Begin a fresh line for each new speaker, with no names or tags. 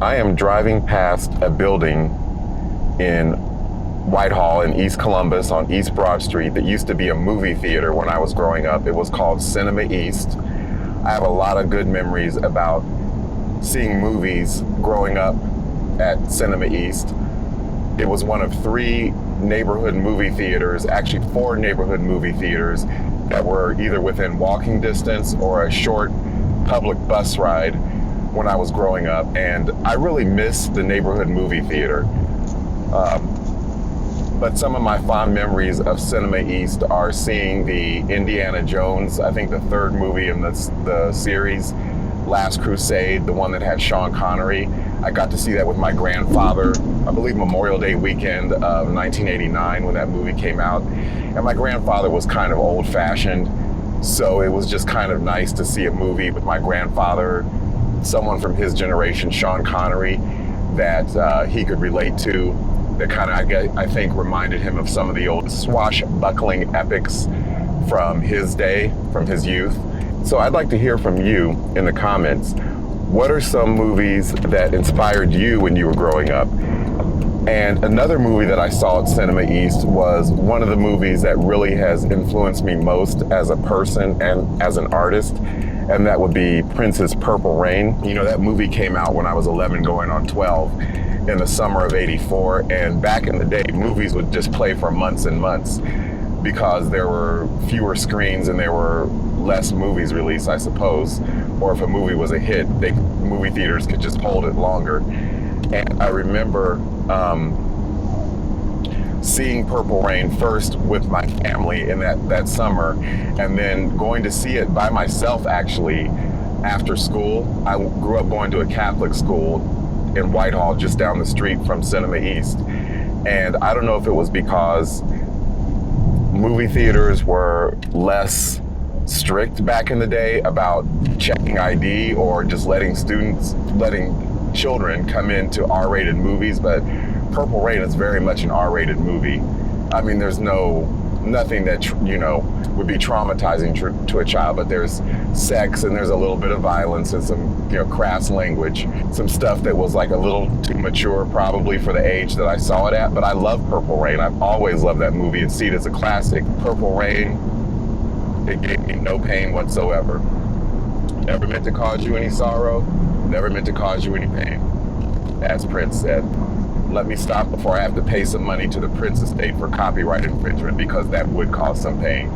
I am driving past a building in Whitehall in East Columbus on East Broad Street that used to be a movie theater when I was growing up. It was called Cinema East. I have a lot of good memories about seeing movies growing up at Cinema East. It was one of 3 neighborhood movie theaters, actually 4 neighborhood movie theaters that were either within walking distance or a short public bus ride when I was growing up. And I really miss the neighborhood movie theater. But some of my fond memories of Cinema East are seeing the Indiana Jones, I think the 3rd movie in the series, Last Crusade, the one that had Sean Connery. I got to see that with my grandfather, I believe Memorial Day weekend of 1989 when that movie came out. And my grandfather was kind of old-fashioned, so it was just kind of nice to see a movie with my grandfather, someone from his generation, Sean Connery, that he could relate to, that kind of, I think, reminded him of some of the old swashbuckling epics from his day, from his youth. So I'd like to hear from you in the comments. What are some movies that inspired you when you were growing up? And another movie that I saw at Cinema East was one of the movies that really has influenced me most as a person and as an artist, and that would be Prince's Purple Rain. You know, that movie came out when I was 11 going on 12 in the summer of '84, and back in the day, movies would just play for months and months because there were fewer screens and there were less movies released, I suppose. Or if a movie was a hit, movie theaters could just hold it longer. And I remember seeing Purple Rain first with my family in that summer, and then going to see it by myself actually after school. I grew up going to a Catholic school in Whitehall, just down the street from Cinema East. And I don't know if it was because movie theaters were less strict back in the day about checking ID or just letting children come into R-rated movies, but Purple Rain is very much an R-rated movie. I mean, there's nothing that, would be traumatizing to a child, but there's sex and there's a little bit of violence and some, crass language, some stuff that was like a little too mature probably for the age that I saw it at. But I love Purple Rain. I've always loved that movie and see it as a classic. Purple Rain, it gave me no pain whatsoever. Never meant to cause you any sorrow, never meant to cause you any pain. As Prince said. Let me stop before I have to pay some money to the Prince estate for copyright infringement, because that would cause some pain.